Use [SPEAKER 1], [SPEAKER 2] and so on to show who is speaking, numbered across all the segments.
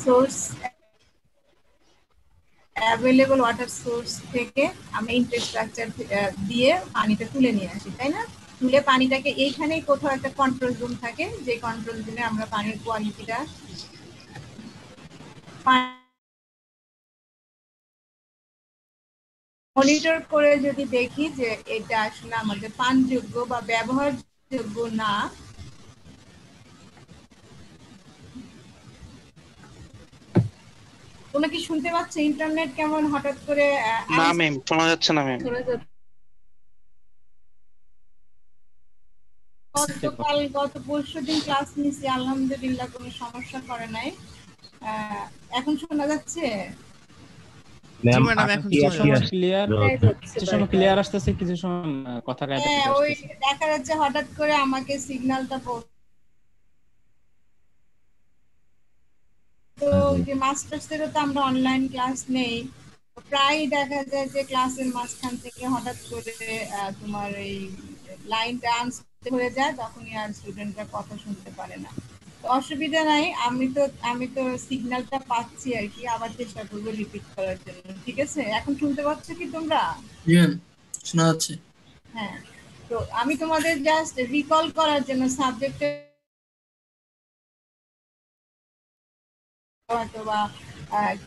[SPEAKER 1] Source available water source থেকে আমরা infrastructure দিয়ে পানিটা তুলে নিয়ে আসি, তাই না? তুলে পানিটাকে এইখানেই কোথাও একটা কন্ট্রোল রুম থাকে, যে কন্ট্রোল রুমে আমরা পানির কোয়ালিটিটা মনিটর করে যদি দেখি যে এটা আসলে আমাদের পানযোগ্য বা ব্যবহারযোগ্য না, তোমরা কি শুনতে পাচ্ছ? ইন্টারনেট কেমন হঠাৎ করে
[SPEAKER 2] না ম্যাম, শোনা যাচ্ছে না ম্যাম।
[SPEAKER 1] গত পরশু দিন ক্লাস নিছি, আলহামদুলিল্লাহ কোনো সমস্যা করে নাই। এখন শোনা যাচ্ছে?
[SPEAKER 3] জি ম্যাডাম, এখন ক্লিয়ার, কিছু সময় ক্লিয়ার আসতেছে, কিছু সময় কথা কাটা
[SPEAKER 1] হ্যাঁ,
[SPEAKER 3] কেটে
[SPEAKER 1] ওই
[SPEAKER 3] আসতেছে।
[SPEAKER 1] দেখা যাচ্ছে হঠাৎ করে আমাকে সিগন্যালটা তো যে মাস্টার্সেরও তো আমরা অনলাইন ক্লাস নেই, প্রায় দেখা যায় যে ক্লাসের মাঝখান থেকে হঠাৎ করে তোমার এই লাইনটা আনস্টেবল হয়ে যায়, তখনই আর স্টুডেন্টরা কথা শুনতে পারে না। তো অসুবিধা নাই, আমি তো সিগন্যালটা পাচ্ছি আর কি, আবার চেষ্টা করবো রিপিট করার জন্য। ঠিক আছে, এখন শুনতে পাচ্ছ কি তোমরা?
[SPEAKER 4] জি ম্যাম, শোনা যাচ্ছে।
[SPEAKER 1] হ্যাঁ, তো আমি তোমাদের জাস্ট রিকল করার জন্য সাবজেক্টে অথবা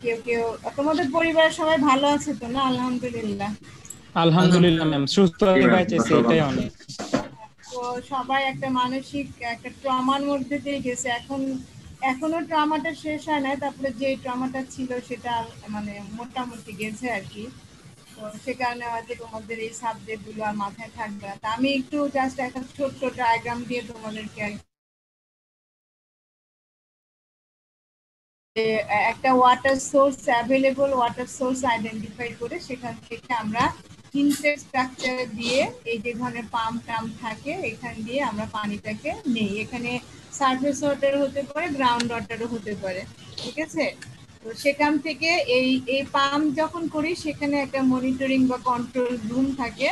[SPEAKER 1] কেউ কেউ তোমাদের পরিবারের সবাই ভালো আছে তো না? আলহামদুলিল্লাহ।
[SPEAKER 3] আলহামদুলিল্লাহ ম্যাম, সুস্থ পাইতেছে, এটাই অনেক।
[SPEAKER 1] তো সবাই একটা মানসিক একটা ট্রমার মধ্যে দিয়ে গেছে, এখনো ট্রমাটা শেষ হয় না, তারপরে যে ট্রমাটা ছিল সেটা মানে মোটামুটি গেছে আর কি। তো সে কারণে হয়তো তোমাদের এই সাবজেক্ট গুলো আর মাথায় থাকবে না। তা আমি একটু জাস্ট একটা ছোট্ট ডায়াগ্রাম দিয়ে তোমাদেরকে একটা water source available water source identify করে সেখান থেকে আমরা ইনফ্রাস্ট্রাকচার দিয়ে এই যে ধরনের পাম্প টাম্প থাকে এখান দিয়ে আমরা পানিটাকে নেই। এখানে সারফেস ওয়াটার হতে পারে, গ্রাউন্ড ওয়াটারও হতে পারে। ঠিক আছে, তো সেখান থেকে এই পাম্প যখন করি সেখানে একটা মনিটরিং বা কন্ট্রোল রুম থাকে,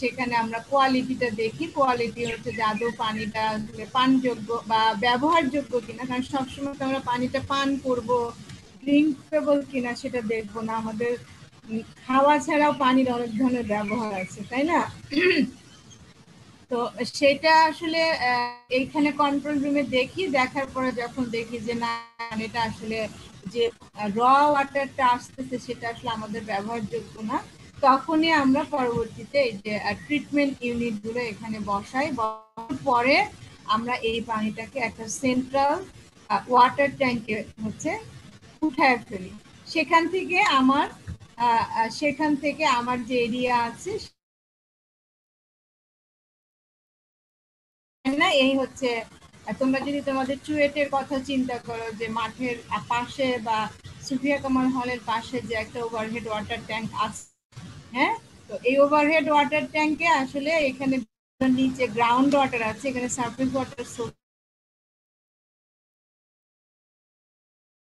[SPEAKER 1] সেখানে আমরা কোয়ালিটিটা দেখি। কোয়ালিটি হচ্ছে যে আদৌ পানিটা পানযোগ্য বা ব্যবহারযোগ্য কিনা, কারণ সবসময় তো আমরা পানিটা পান করব, ড্রিঙ্কেবল কিনা সেটা দেখবো না। আমাদের খাওয়া ছাড়াও পানির অনেক ধরনের ব্যবহার আছে, তাই না? তো সেটা আসলে এইখানে কন্ট্রোল রুমে দেখি, দেখার পরে যখন দেখি যে না, এটা আসলে যে র ওয়াটারটা আসতেছে সেটা আসলে আমাদের ব্যবহারযোগ্য না, তখনই আমরা পরবর্তীতে এই যে ট্রিটমেন্ট ইউনিট গুলো এখানে বসাই। পরে আমরা এই পানিটাকে একটা সেন্ট্রাল ওয়াটার ট্যাঙ্কে হচ্ছে উঠায় ফেলি। সেখান থেকে আমার যে এরিয়া আছে না, এই হচ্ছে তোমরা যদি তোমাদের চুয়েটের কথা চিন্তা করো, যে মাঠের পাশে বা সুফিয়া কামাল হলের পাশে যে একটা ওভারহেড ওয়াটার ট্যাঙ্ক আছে, হ্যাঁ, তো এই ওভারহেড ওয়াটার ট্যাঙ্কে আসলে এখানে নিচে গ্রাউন্ড ওয়াটার আছে, এখানে সারফেস ওয়াটার সোর্স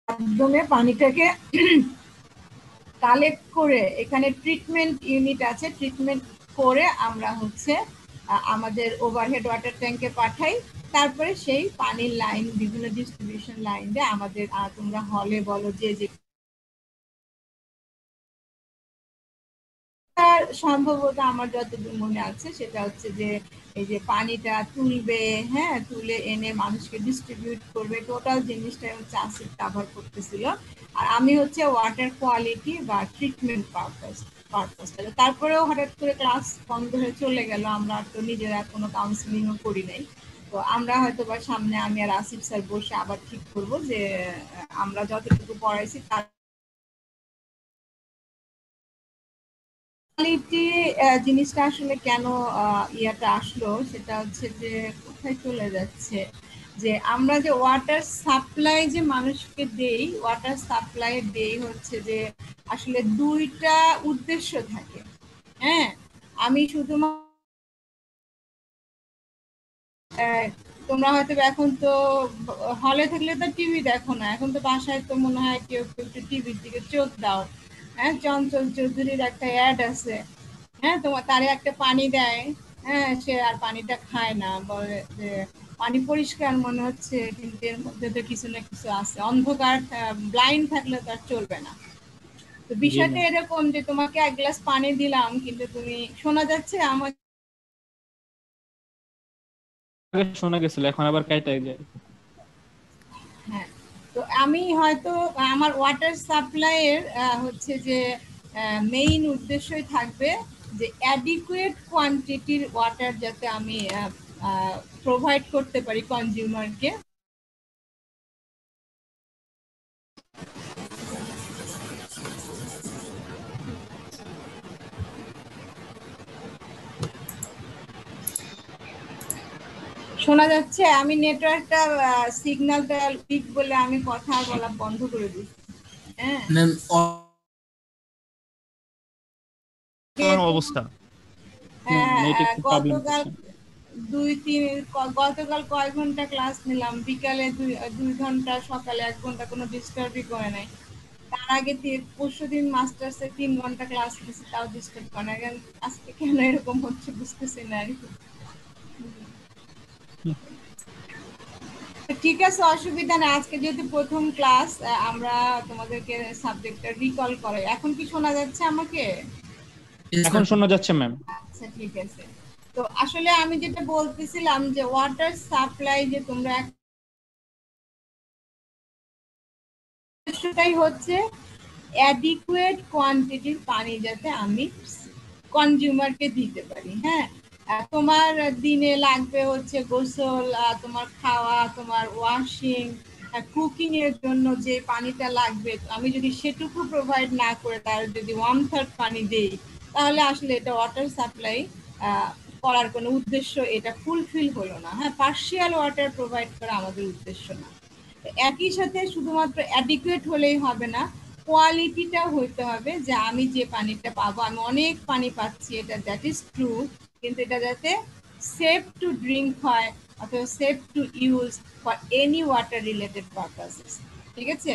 [SPEAKER 1] মাধ্যমে পানিটাকে কালেক্ট করে এখানে ট্রিটমেন্ট ইউনিট আছে, ট্রিটমেন্ট করে আমরা হচ্ছে আমাদের ওভারহেড ওয়াটার ট্যাঙ্কে পাঠাই। তারপরে সেই পানির লাইন, বিভিন্ন ডিস্ট্রিবিউশন লাইন দিয়ে আমাদের তোমরা হলে বলো যে সম্ভবত আমার যতদূর মনে আছে সেটা হচ্ছে যে এই যে পানিটা তুলবে, হ্যাঁ, তুলে এনে মানুষকে ডিস্ট্রিবিউট করবে, টোটাল জিনিসটাই হচ্ছে আসিফ কাভার করতেছিল। আর আমি হচ্ছে ওয়াটার কোয়ালিটি বা ট্রিটমেন্ট পারপাসটা। তারপরেও হঠাৎ করে ক্লাস বন্ধ হয়ে চলে গেল, আমরা তো নিজেরা কোনো কাউন্সিলিংও করি নাই। তো আমরা হয়তো বা সামনে আমি আর আসিফ স্যার বসে আবার ঠিক করবো যে আমরা যতটুকু পড়াইছি তার কোয়ালিটি জিনিসটা আসলে কেন ইয়াটা আসলো, সেটা হচ্ছে যে কোথায় চলে যাচ্ছে, যে আমরা যে ওয়াটার সাপ্লাই যে মানুষকে দেই, ওয়াটার সাপ্লাই দেই হচ্ছে যে আসলে দুইটা উদ্দেশ্য থাকে। হ্যাঁ, আমি শুধুমাত্র তোমরা হয়তো এখন তো হলে থাকলে তো টিভি দেখো না, এখন তো বাসায় তো মনে হয় কেউ কেউ একটু টিভির দিকে চোখ দাও। হ্যাঁ, চঞ্চল চৌধুরীর একটা অ্যাড আছে, হ্যাঁ, তোমার তারে একটা পানি দেয়, হ্যাঁ, সে আর পানিটা খায় না, বলে যে পানি পরিষ্কার মনে হচ্ছে, কিন্তু এর মধ্যে তো কিছু না কিছু আছে। অন্ধকার ব্লাইন্ড থাকলে তো আর চলবে না। তো বিষয়টা এরকম যে তোমাকে এক গ্লাস পানি দিলাম, কিন্তু তুমি শোনা যাচ্ছে আমার?
[SPEAKER 3] শোনা গেছিল, এখন আবার কাইটা যায়।
[SPEAKER 1] হ্যাঁ, তো আমি হয়তো আমার ওয়াটার সাপ্লাইয়ের হচ্ছে যে মেইন উদ্দেশ্যই থাকবে যে অ্যাডিকুয়েট কোয়ান্টিটির ওয়াটার যাতে আমি প্রোভাইড করতে পারি কনজিউমারকে। শোনা যাচ্ছে? আমি নেটওয়ার্কটা সিগন্যালটা উইক বলে আমি কথা বলা বন্ধ করে দিচ্ছি। হ্যাঁ,
[SPEAKER 4] ম্যাম
[SPEAKER 5] অবস্থা
[SPEAKER 1] গতকাল কয় ঘন্টা ক্লাস নিলাম, বিকালে 2 ঘন্টা, সকালে 1 ঘন্টা, কোনো ডিস্টার্বই করে নাই। তার আগে পরশুদিন মাস্টার্সে 3 ঘন্টা ক্লাস নিয়েছি, তাও ডিস্টার্ব করে না। আজকে কেন এরকম হচ্ছে বুঝতেছি না আর কি। ঠিক আছে, অসুবিধা নেই। আজকে যেহেতু প্রথম ক্লাস, আমরা তোমাদেরকে সাবজেক্টটা রিকল করাই। এখন কি শোনা যাচ্ছে আমাকে?
[SPEAKER 3] এখন শোনা যাচ্ছে ম্যাম।
[SPEAKER 1] আচ্ছা, ঠিক আছে। তো আসলে আমি যেটা বলতেছিলাম যে ওয়াটার সাপ্লাই যে তোমরা সেটাই হচ্ছে অ্যাডিকুয়েট কোয়ান্টিটির পানি যাতে আমি কনজিউমারকে দিতে পারি। হ্যাঁ, তোমার দিনে লাগবে হচ্ছে গোসল, তোমার খাওয়া, তোমার ওয়াশিং, কুকিং এর জন্য যে পানিটা লাগবে, আমি যদি সেটুকু প্রোভাইড না করে তার যদি 1/3 পানি দেই, তাহলে আসলে এটা ওয়াটার সাপ্লাই করার কোনো উদ্দেশ্য এটা ফুলফিল হলো না। হ্যাঁ, পার্শিয়াল ওয়াটার প্রোভাইড করা আমাদের উদ্দেশ্য না। একই সাথে শুধুমাত্র অ্যাডিকুয়েট হলেই হবে না, কোয়ালিটিটাও হইতে হবে, যে আমি যে পানিটা পাবো, আমি অনেক পানি পাচ্ছি, এটা দ্যাট ইজ ট্রু, কিন্তু এটা যাতে সেফ টু ড্রিঙ্ক হয় অথবা safe to use for any water related purposes. ঠিক আছে?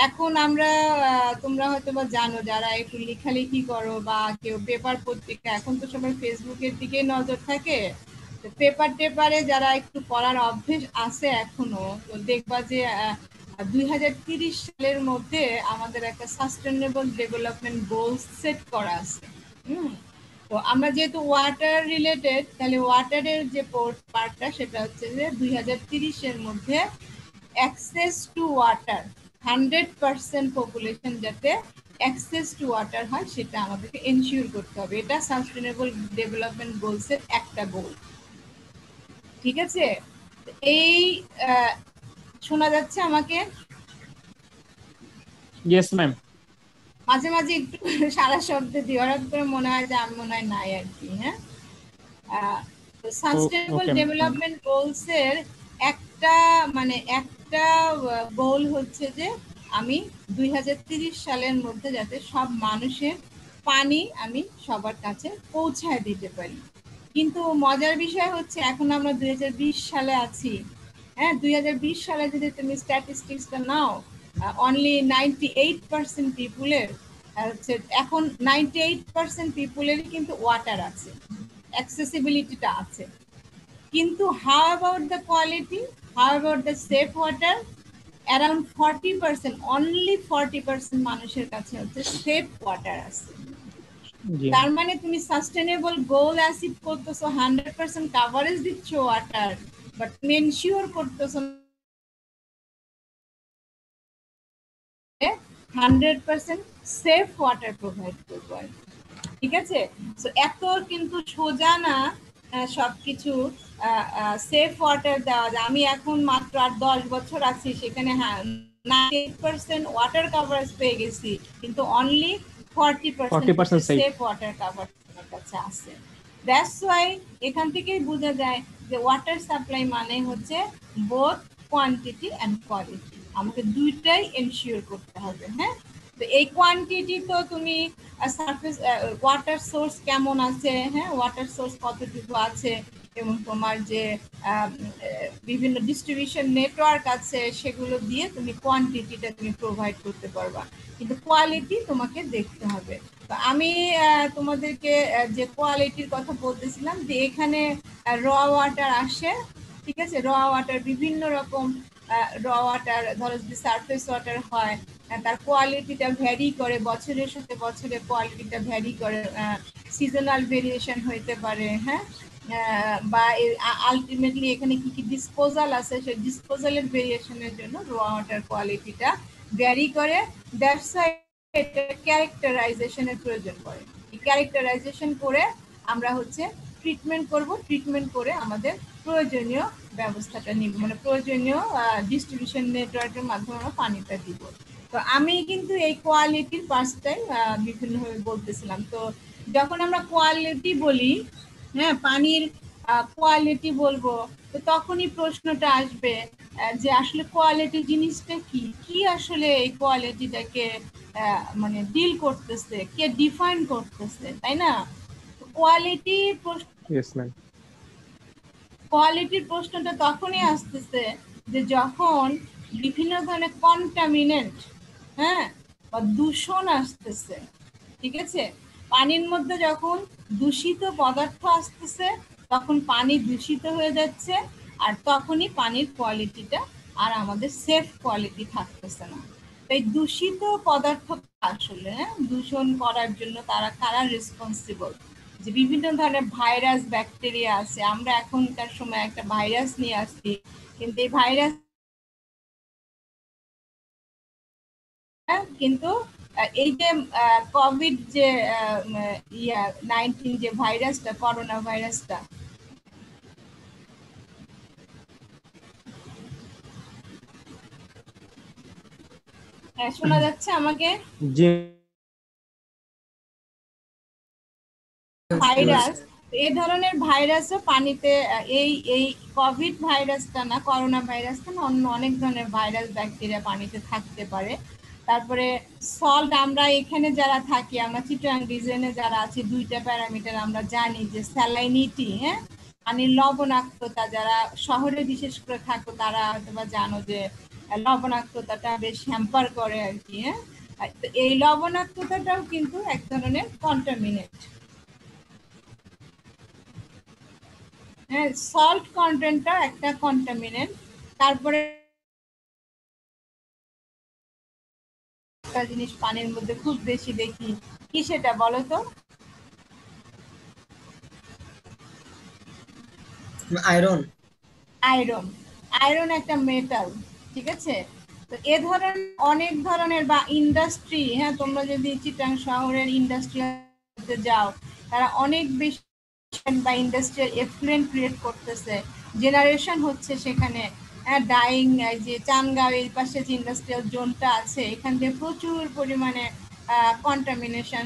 [SPEAKER 1] এখন আমরা তোমরা হয়তো বা জানো, যারা একটু লেখালেখি করো বা কেউ পেপার পত্রিকা, এখন তো সবাই ফেসবুকের দিকে নজর থাকে, পেপার টেপারে যারা একটু পড়ার অভ্যেস আছে এখনো, তো দেখবা যে 2030 সালের মধ্যে আমাদের একটা সাস্টেনেবল ডেভেলপমেন্ট গোল সেট করা আছে। তো আমরা যেহেতু ওয়াটার রিলেটেড, তাহলে ওয়াটারের যে পার্টটা সেটা হচ্ছে যে 2030 এর মধ্যে অ্যাক্সেস টু ওয়াটার 100% পপুলেশন যাতে অ্যাক্সেস টু ওয়াটার হয়, সেটা আমাদেরকে এনশিওর করতে হবে। এটা সাস্টেনেবল ডেভেলপমেন্ট গোলসের একটা গোল। ঠিক আছে? এই শোনা যাচ্ছে আমাকে?
[SPEAKER 3] Yes ma'am.
[SPEAKER 1] মাঝে মাঝে একটু সারা শব্দে দিয়ে হঠাৎ করে মনে হয় যে আমি মনে হয় নাই আর কি। হ্যাঁ, সাস্টেনেবল ডেভেলপমেন্ট গোলস এর একটা একটা গোল হচ্ছে যে আমি 2030 সালের মধ্যে যাতে সব মানুষের পানি আমি সবার কাছে পৌঁছায় দিতে পারি। কিন্তু মজার বিষয় হচ্ছে এখন আমরা 2020 সালে আছি। হ্যাঁ, 2020 সালে যদি তুমি স্ট্যাটিস্টিক্সটা নাও, অনলি 98% পিপুলের হচ্ছে, এখন 98% পিপুলেরই কিন্তু ওয়াটার আছে, অ্যাক্সেসিবিলিটিটা আছে। কিন্তু how about the quality, how about the safe water? Around 40%, only 40% মানুষের কাছে হচ্ছে সেফ ওয়াটার আছে। তার মানে তুমি সাস্টেনেবল গোল অ্যাচিভ করতেছো, 100% কাভারেজ দিচ্ছ ওয়াটার, বাট তুমি এনশিওর করতেছো 100% সেফ ওয়াটার প্রোভাইড করবো। ঠিক আছে? তো এত কিন্তু সোজা না সবকিছু সেফ ওয়াটার দেওয়া যায়। আমি এখন মাত্র আর 10 বছর আছি, সেখানে হ্যাঁ 98% ওয়াটার কাভারেজ পেয়ে গেছি, কিন্তু অনলি 40% সেফ ওয়াটার কাভার আমার কাছে আছে। দ্যাটস ওয়াই এখান থেকেই বোঝা যায় যে ওয়াটার সাপ্লাই মানে হচ্ছে বোথ কোয়ান্টিটি অ্যান্ড কোয়ালিটি, আমাকে দুইটাই এনশিওর করতে হবে। হ্যাঁ, তো এই কোয়ান্টিটি তো তুমি সারফেস ওয়াটার সোর্স কেমন আছে, হ্যাঁ, ওয়াটার সোর্স কতটুকু আছে, এবং তোমার যে বিভিন্ন ডিস্ট্রিবিউশন নেটওয়ার্ক আছে, সেগুলো দিয়ে তুমি কোয়ান্টিটিটা তুমি প্রোভাইড করতে পারবা, কিন্তু কোয়ালিটি তোমাকে দেখতে হবে। তো আমি তোমাদেরকে যে কোয়ালিটির কথা বলতেছিলাম, যে এখানে র ওয়াটার আসে, ঠিক আছে। র ওয়াটার বিভিন্ন রকম র ওয়াটার, ধরো যদি সারফেস ওয়াটার হয় তার কোয়ালিটিটা ভ্যারি করে, বছরের সাথে বছরে কোয়ালিটিটা ভ্যারি করে, সিজনাল ভেরিয়েশন হইতে পারে, হ্যাঁ। বা আলটিমেটলি এখানে কি কি ডিসপোজাল আছে, সেই ডিসপোজালের ভেরিয়েশনের জন্য র ওয়াটার কোয়ালিটিটা ভ্যারি করে। দ্যাটস ওয়াই এটা ক্যারেক্টারাইজেশনের প্রয়োজন পড়ে। ক্যারেক্টারাইজেশন করে আমরা হচ্ছে ট্রিটমেন্ট করব, ট্রিটমেন্ট করে আমাদের প্রয়োজনীয় ব্যবস্থাটা নিব, মানে প্রয়োজনীয় ডিস্ট্রিবিউশন নেটওয়ার্কের মাধ্যমে আমরা পানিটা দিব। তো আমি কিন্তু এই কোয়ালিটির পাঁচটাই বিভিন্নভাবে বলতেছিলাম। তো যখন আমরা কোয়ালিটি বলি, হ্যাঁ, পানির কোয়ালিটি বলবো, তো তখনই প্রশ্নটা আসবে যে আসলে কোয়ালিটি জিনিসটা কি, কি আসলে এই কোয়ালিটিটাকে মানে ডিল করতেছে, কে ডিফাইন করতেছে, তাই না? কোয়ালিটি কোয়ালিটির প্রশ্নটা তখনই আসতেছে যে যখন বিভিন্ন ধরনের কন্টামিনেন্ট, হ্যাঁ, বা দূষণ আসতেছে, ঠিক আছে। পানির মধ্যে যখন দূষিত পদার্থ আসতেছে তখন পানি দূষিত হয়ে যাচ্ছে, আর তখনই পানির কোয়ালিটিটা আর আমাদের সেফ কোয়ালিটি থাকতেছে না। এই দূষিত পদার্থ আসলে, হ্যাঁ, দূষণ করার জন্য তারা কারা রেসপন্সিবল? যে বিভিন্ন ধরনের ভাইরাস ব্যাকটেরিয়া আছে। আমরা এখনকার সময় একটা ভাইরাস নিয়ে আসছি, কিন্তু এই ভাইরাস কিন্তু এই যে কোভিড যে 19 যে ভাইরাসটা, করোনা ভাইরাসটা, হ্যাঁ শোনা যাচ্ছে আমাকে?
[SPEAKER 3] জি
[SPEAKER 1] ভাইরাস, এই ধরনের ভাইরাসও পানিতে, এই এই কোভিড ভাইরাসটা না, করোনা ভাইরাসটা না, অন্য অনেক ধরনের ভাইরাস ব্যাকটেরিয়া পানিতে থাকতে পারে। তারপরে সল্ট, আমরা এখানে যারা থাকি, আমরা চিটাগাং রিজনে যারা আছি, দুইটা প্যারামিটার আমরা জানি, যে স্যালাইনিটি, হ্যাঁ, পানির লবণাক্ততা। যারা শহরে বিশেষ করে থাকো তারা হয়তো বা জানো যে লবণাক্ততাটা বেশ হ্যাম্পার করে আর কি, হ্যাঁ। তো এই লবণাক্ততাটাও কিন্তু এক ধরনের কন্টামিনেন্ট, হ্যাঁ, সল্ট কন্টেন্টটা একটা কন্টামিনেন্ট। তারপরে একটা জিনিস পানির মধ্যে খুব বেশি দেখি, কি সেটা বলো তো?
[SPEAKER 4] আয়রন।
[SPEAKER 1] আয়রন। আয়রন একটা মেটাল, ঠিক আছে। তো এ ধরনের অনেক ধরনের, বা ইন্ডাস্ট্রি, হ্যাঁ, তোমরা যদি চিটাং শহরের ইন্ডাস্ট্রিতে যাও, তারা অনেক বেশি বা ইন্ডাস্ট্রিয়াল এফ্লুয়েন্ট ক্রিয়েট করতেছে, জেনারেশন হচ্ছে সেখানে, ডাইং। এই যে চানগাঁও এই পাশে যে ইন্ডাস্ট্রিয়াল জোনটা আছে, এখান থেকে প্রচুর পরিমাণে কন্টামিনেশন,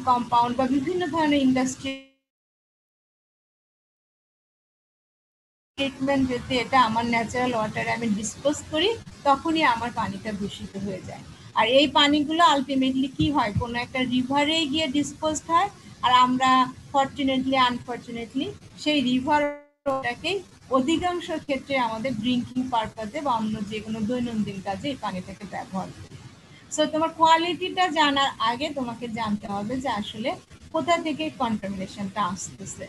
[SPEAKER 1] কম্পাউন্ড বা বিভিন্ন ধরনের ইন্ডাস্ট্রি ট্রিটমেন্ট, যদি এটা আমার ন্যাচারাল ওয়াটারে আমি ডিসপোজ করি, তখনই আমার পানিটা দূষিত হয়ে যায়। আর এই পানিগুলো আলটিমেটলি কি হয়, কোনো একটা রিভারে গিয়ে ডিসপোজ হয়, আর আমরা ফরচুনেটলি আনফরচুনেটলি সেই রিভারটাকেই অধিকাংশ ক্ষেত্রে আমাদের ড্রিঙ্কিং পারপাসে বা অন্য যে কোনো দৈনন্দিন কাজে এই পানিটাকে ব্যবহার করি। সো তোমার কোয়ালিটিটা জানার আগে তোমাকে জানতে হবে যে আসলে কোথা থেকে কন্টামিনেশনটা আসতেছে।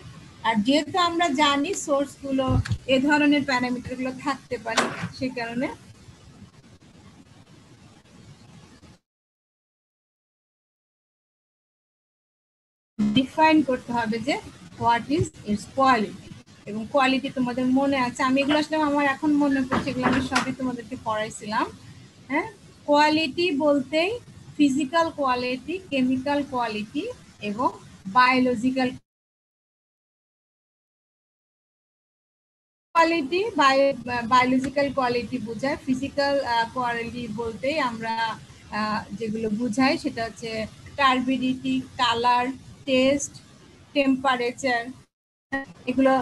[SPEAKER 1] আর যেহেতু আমরা জানি সোর্স গুলো, এ ধরনের প্যারামিটার গুলো থাকতে পারে, সে কারণে ডিফাইন করতে হবে যে হোয়াট ইজ ইটস কোয়ালিটি। এবং কোয়ালিটি তোমাদের মনে আছে, আমি এগুলো আসলে আমার এখন মনে পড়ছে, এগুলো আমি সবই তোমাদেরকে পড়াইছিলাম, হ্যাঁ। কোয়ালিটি বলতেই ফিজিক্যাল কোয়ালিটি, কেমিক্যাল কোয়ালিটি এবং বায়োলজিক্যাল কোয়ালিটি। বায়োলজিক্যাল কোয়ালিটি বোঝায়, ফিজিক্যাল কোয়ালিটি বলতেই আমরা যেগুলো বুঝাই সেটা হচ্ছে টার্বিডিটি, কালার, টেস্ট, টেম্পারেচার, এগুলো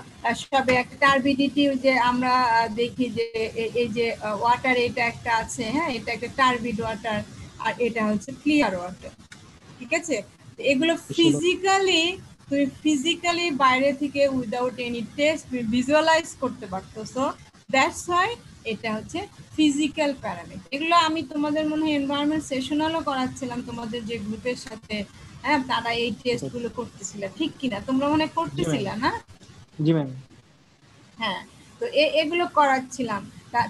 [SPEAKER 1] সবে একটা। টার্বিডিটি যে আমরা দেখি যে এই যে ওয়াটার, এটা একটা আছে, হ্যাঁ, এটা একটা টার্বিড ওয়াটার, আর এটা হচ্ছে ক্লিয়ার ওয়াটার, ঠিক আছে। এগুলো ফিজিক্যালি, তুমি ফিজিক্যালি বাইরে থেকে উইদাউট এনি টেস্ট ভিজুয়ালাইজ করতে পারতেছো, দ্যাটস হোয়াই এটা হচ্ছে ফিজিক্যাল প্যারামিটার। এগুলো আমি তোমাদের মনে হয় এনভায়রনমেন্ট সেশনালও করাচ্ছিলাম তোমাদের যে গ্রুপের সাথে, হ্যাঁ, তারা এই টেস্ট গুলো করতেছিল, ঠিক কিনা? তোমরা মনে করতেছিলা না?
[SPEAKER 3] জি ম্যাম।
[SPEAKER 1] হ্যাঁ, তো এগুলো করাচ্ছিলাম।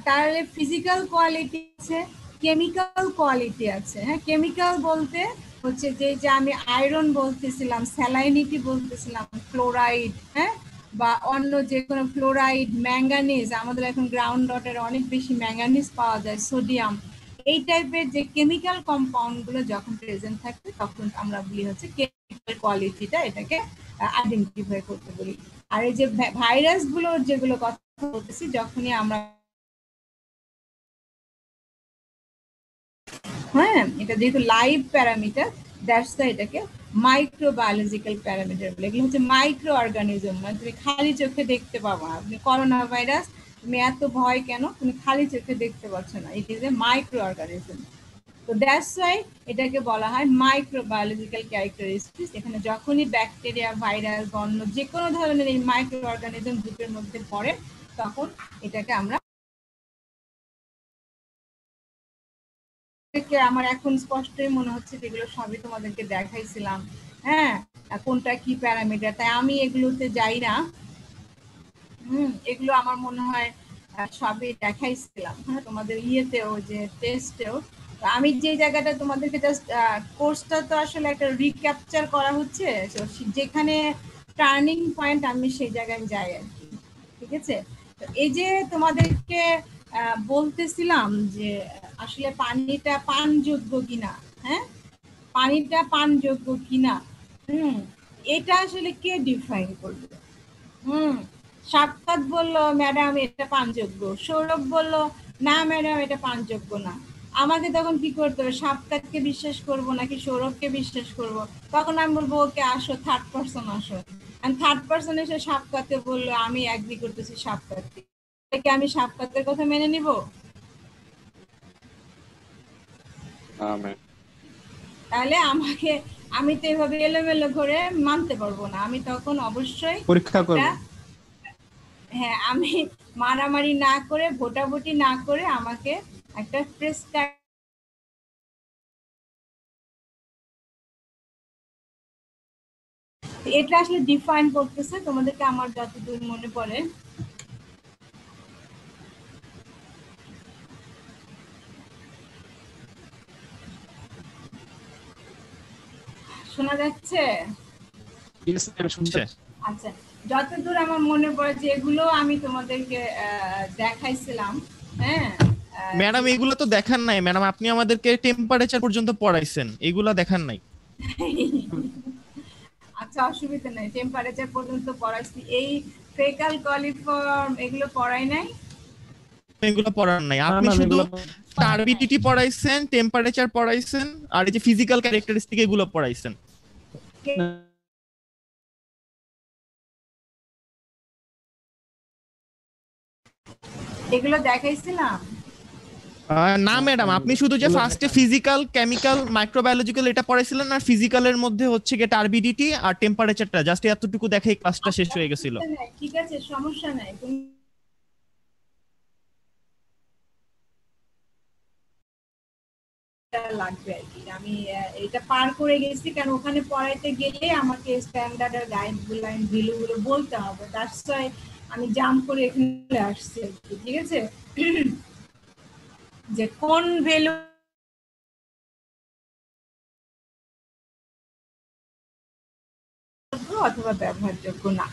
[SPEAKER 1] তাহলে ফিজিক্যাল কোয়ালিটি আছে, কেমিক্যাল কোয়ালিটি আছে। হ্যাঁ, কেমিক্যাল বলতে হচ্ছে যে আমি আয়রন বলতেছিলাম, স্যালাইনিটি বলতেছিলাম, ক্লোরাইড, হ্যাঁ, বা অন্য যে কোনো ফ্লোরাইড, ম্যাঙ্গানিজ, আমাদের এখন গ্রাউন্ড ওয়াটারে অনেক বেশি ম্যাঙ্গানিজ পাওয়া যায়, সোডিয়াম, এই টাইপের যে কেমিক্যাল কম্পাউন্ড গুলো যখন প্রেজেন্ট থাকে তখন আমরা বলি হচ্ছে কেমিক্যাল কোয়ালিটিটা, এটাকে আইডেন্টিফাই করতে বলি। আর এই যে ভাইরাস গুলোর যেগুলো কথা বলতেছি, যখনই আমরা, হ্যাঁ, এটা যেহেতু লাইভ প্যারামিটার, দ্যাটস ওয়াই এটাকে মাইক্রোবায়োলজিক্যাল প্যারামিটার বলে। এগুলো হচ্ছে মাইক্রো অর্গানিজম, মানে তুমি খালি চোখে দেখতে পাবো না। আপনি করোনা ভাইরাস, তুমি এত ভয় কেন, তুমি খালি চোখে দেখতে পাচ্ছ না, it is a micro organism. তো দ্যাটস ওয়াই এটাকে বলা হয় মাইক্রোবায়োলজিক্যাল ক্যারেক্টারিস্টিক্স। এখানে যখনই ব্যাকটেরিয়া, ভাইরাস, অন্য যে কোনো ধরনের এই মাইক্রো অর্গানিজম গ্রুপের মধ্যে পড়ে, তখন এটাকে আমরা, আমার এখন স্পষ্টই মনে হচ্ছে যেগুলো সবই তোমাদেরকে দেখাইছিলাম। হ্যাঁ, কোনটা কি প্যারামিটার, তাই আমি এগুলোতে যাই না। এগুলো আমার মনে হয় সবই দেখাইছিলাম, হ্যাঁ, তোমাদের ইয়েতেও, যে টেস্টেও। আমি যে জায়গাটা তোমাদেরকে জাস্ট, কোর্সটা তো আসলে একটা রিক্যাপচার করা হচ্ছে, যেখানে টার্নিং পয়েন্ট আমি সেই জায়গায় যাই আর কি। ঠিক আছে, তো এই যে তোমাদেরকে বলতেছিলাম যে আসলে পানিটা পানযোগ্য কিনা, হ্যাঁ, পানিটা পানযোগ্য কিনা, এটা আসলে কে ডিফাইন করবে? সাক্ষাৎ বললো ম্যাডাম এটা পানযোগ্য, সৌরভ বলল না ম্যাডাম এটা পানযোগ্য না। আমাকে তখন কি করতে হবে? সাক্ষাৎকে বিশ্বাস করব নাকি সৌরভকে বিশ্বাস করব? তখন আমি বলবো ওকে আসো, থার্ড পার্সন আসো। আর থার্ড পার্সন এসে সাক্ষাৎকে বললো আমি এগ্রি করতেছি সাক্ষাৎকে, আমি সাক্ষাতের কথা মেনে নিব? তাহলে আমাকে, আমি তো এভাবে এলোমেলো করে মানতে পারবো না। আমি তখন অবশ্যই
[SPEAKER 3] পরীক্ষা করব।
[SPEAKER 1] হ্যাঁ, আমি মারামারি না করে, ভোটাভুটি না করে, আমাকে একটা প্রেসক্রাইব, এটা আসলে ডিফাইন করতেছে তোমাদেরকে আমার যতদূর মনে পড়ে। শোনা যাচ্ছে? আচ্ছা, যতদূর আমার মনে পড়ে যে এগুলো আমি তোমাদেরকে দেখাইছিলাম। হ্যাঁ
[SPEAKER 5] ম্যাডাম, এগুলো তো দেখান নাই ম্যাডাম, আপনি আমাদেরকে টেম্পারেচার পর্যন্ত পড়াইছেন, এগুলো দেখান নাই।
[SPEAKER 1] আচ্ছা, অসুবিধা নাই, টেম্পারেচার পর্যন্ত পড়াইছি। এই ফেকাল কলিফর্ম এগুলো পড়াই নাই?
[SPEAKER 5] এগুলো পড়ান নাই, আপনি শুধু টার্বিডিটি পড়াইছেন, টেম্পারেচার পড়াইছেন, আর এই যে ফিজিক্যাল ক্যারেক্টারিস্টিক এগুলো পড়াইছেন।
[SPEAKER 1] এগুলো দেখাইছিলাম
[SPEAKER 5] না ম্যাডাম, আপনি শুধু যে ফার্স্টে ফিজিক্যাল, কেমিক্যাল, মাইক্রোবায়োলজিক্যাল এটা পড়াইছিলেন, আর ফিজিক্যালের মধ্যে হচ্ছে কি টার্বিডিটি আর টেম্পারেচারটা, জাস্ট এতটুকু দেখেই ক্লাসটা শেষ হয়ে গেছিল।
[SPEAKER 1] ঠিক আছে, সমস্যা নাই, তুমি লাগবে আর কি। আমি এটা পার করে গেছি, কারণ ওখানে পড়াইতে গেলে আমাকে স্ট্যান্ডার্ড আর গাইডলাইন ভ্যালুগুলো বলতে হবে। দ্যাটস ওয়াই আমি জাম্প করে এখানে আসছি, ঠিক আছে, যে কোন ভ্যালু অথবা ব্যবহারযোগ্য না।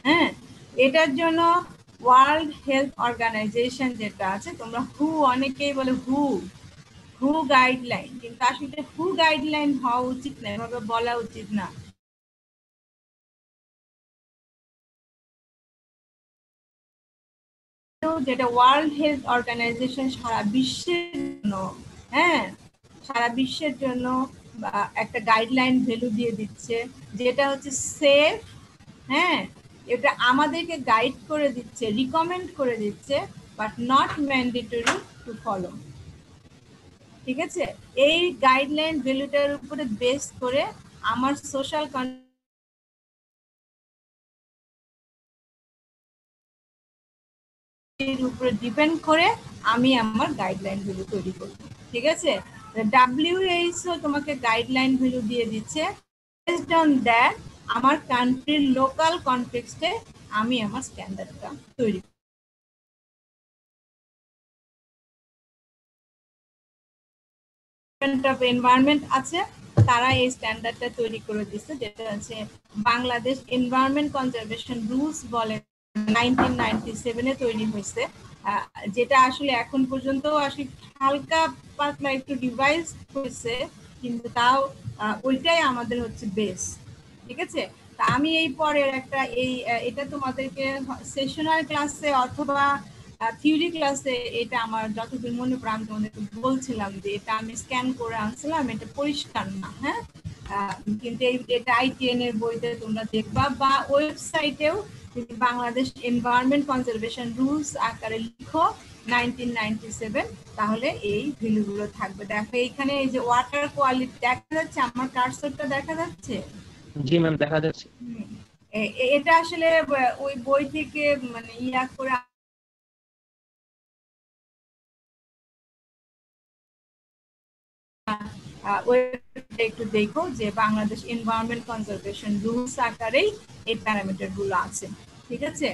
[SPEAKER 1] হ্যাঁ, এটার জন্য ওয়ার্ল্ড হেলথ অর্গানাইজেশন যেটা আছে, তোমরা হু অনেকেই বলে হু গাইডলাইন, কিন্তু আসলে হু গাইডলাইন হওয়া উচিত না, এভাবে বলা উচিত না। যেটা ওয়ার্ল্ড হেলথ অর্গানাইজেশন সারা বিশ্বের জন্য, হ্যাঁ, সারা বিশ্বের জন্য একটা গাইডলাইন ভ্যালু দিয়ে দিচ্ছে, যেটা হচ্ছে সেফ। হ্যাঁ, এটা আমাদেরকে গাইড করে দিচ্ছে, রিকমেন্ড করে দিচ্ছে, but not mandatory to follow. ঠিক আছে, এই গাইডলাইন ভ্যালুটার উপরে বেস করে আমার সোশ্যাল এর উপরে ডিপেন্ড করে আমি আমার গাইডলাইন ভ্যালু তৈরি করব। ঠিক আছে, WHO তোমাকে গাইডলাইন ভ্যালু দিয়ে দিচ্ছে, বেসড অন দ্যাট আমার কান্ট্রির লোকাল কনটেক্সটে আমি আমার স্ট্যান্ডার্ডটা তৈরি ডিপার্টমেন্ট অফ এনভায়রনমেন্ট আছে, তারা এই স্ট্যান্ডার্ডটা তৈরি করে দিচ্ছে, যেটা হচ্ছে বাংলাদেশ এনভায়রনমেন্ট কনজারভেশন রুলস বলে, 1997 তৈরি হয়েছে, যেটা আসলে এখন পর্যন্ত আসলে হালকা পাতলা একটু রিভাইজ হয়েছে, কিন্তু তাও ওইটাই আমাদের হচ্ছে বেস। ঠিক আছে, তা আমি এই পরের একটা এটা তোমাদেরকে সেশনাল ক্লাসে অথবা থিওরি ক্লাসে এটা আমার যতদূর মনে পড়ে আমি তোমাদেরকে বলছিলাম যে এটা আমি স্ক্যান করে আনছিলাম, এটা পরিষ্কার না। হ্যাঁ, কিন্তু এটা ITN এর বইতে তোমরা দেখবা, বা ওয়েবসাইটেও যদি বাংলাদেশ এনভায়রনমেন্ট কনজারভেশন রুলস আকারে লিখো 1997, তাহলে এই ভ্যালুগুলো থাকবে। দেখো এইখানে এই যে ওয়াটার কোয়ালিটি দেখা যাচ্ছে, আমার কার্সরটা দেখা যাচ্ছে?
[SPEAKER 3] জি ম্যাম দেখা যাচ্ছে।
[SPEAKER 1] এটা আসলে ওই বই থেকে মানে ইয়া করে একটু দেখো যে বাংলাদেশ এনভায়রনমেন্ট কনজারভেশন রুলস আকারেই এই প্যারামিটার গুলো আছে। ঠিক আছে,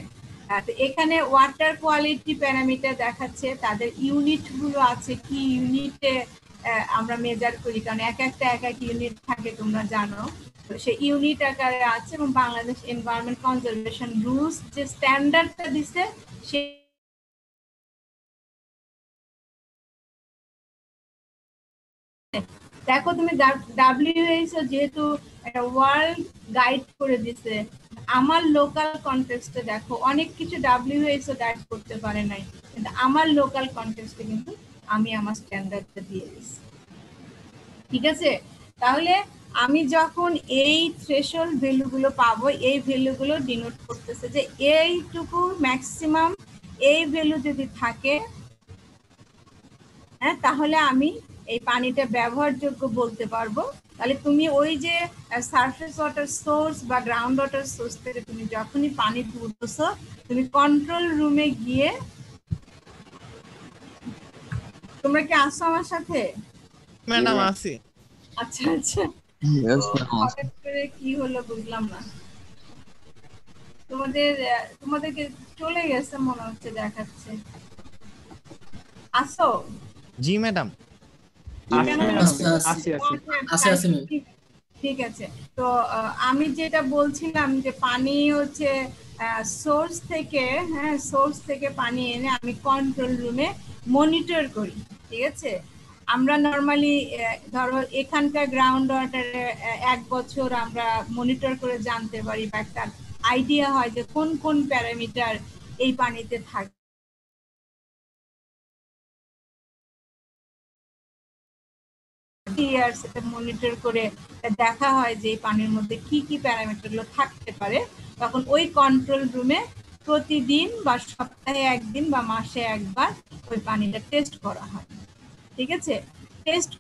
[SPEAKER 1] তো এখানে ওয়াটার কোয়ালিটি প্যারামিটার দেখাচ্ছে, তাদের ইউনিট গুলো আছে, কি ইউনিটে আমরা মেজার করি, কারণ এক এক ইউনিট থাকে তোমরা জানো, তো সেই ইউনিট আকারে আছে। এবং বাংলাদেশ এনভায়রনমেন্ট কনজারভেশন রুলস যে স্ট্যান্ডার্ডটা দিছে সে দেখো তুমি WHO যেহেতু একটা ওয়ার্ল্ড গাইড করে দিছে, আমার লোকাল কনটেক্সটে দেখো অনেক কিছু WHO গাইড করতে পারে নাই, কিন্তু আমার লোকাল কনটেক্সটে কিন্তু আমি আমার স্ট্যান্ডার্ডটা দিয়ে দিছি। ঠিক আছে, তাহলে আমি যখন এই থ্রেশহোল্ড ভ্যালুগুলো পাবো, এই ভ্যালুগুলো ডিনোট করতেছে যে এইটুকু ম্যাক্সিমাম এই ভ্যালু যদি থাকে, হ্যাঁ, তাহলে আমি এই পানিটা ব্যবহারযোগ্য বলতে পারবো। তাহলে তুমি ওই যে সারফেস ওয়াটার সোর্স বা গ্রাউন্ড ওয়াটার সোর্স থেকে তুমি যখনই পানি তুলতেছো, তুমি কন্ট্রোল রুমে গিয়ে, তোমরা কি আসো আমার সাথে?
[SPEAKER 5] ম্যাডাম আছি।
[SPEAKER 1] আচ্ছা আচ্ছা, হঠাৎ করে কি হলো বুঝলাম না, তোমাদেরকে চলে গেছে মনে হচ্ছে, দেখাচ্ছে। আসো।
[SPEAKER 5] জি ম্যাডাম।
[SPEAKER 1] ঠিক আছে, তো আমি যেটা বলছিলাম যে পানি হচ্ছে সোর্স থেকে, হ্যাঁ, সোর্স থেকে পানি এনে আমি কন্ট্রোল রুমে মনিটর করি। ঠিক আছে, আমরা নরমালি ধরো এখানকার গ্রাউন্ড ওয়াটারে 1 বছর আমরা মনিটর করে জানতে পারি, বা একটা আইডিয়া হয় যে কোন কোন প্যারামিটার এই পানিতে থাকে। সেটা মনিটর করে দেখা হয় যে এই পানির মধ্যে কি কি প্যারামিটার গুলো থাকতে পারে, তখন ওই কন্ট্রোল রুমে প্রতিদিন বা সপ্তাহে একদিন বা মাসে একবার ওই পানিটা টেস্ট করা হয়। ঠিক আছে, টেস্ট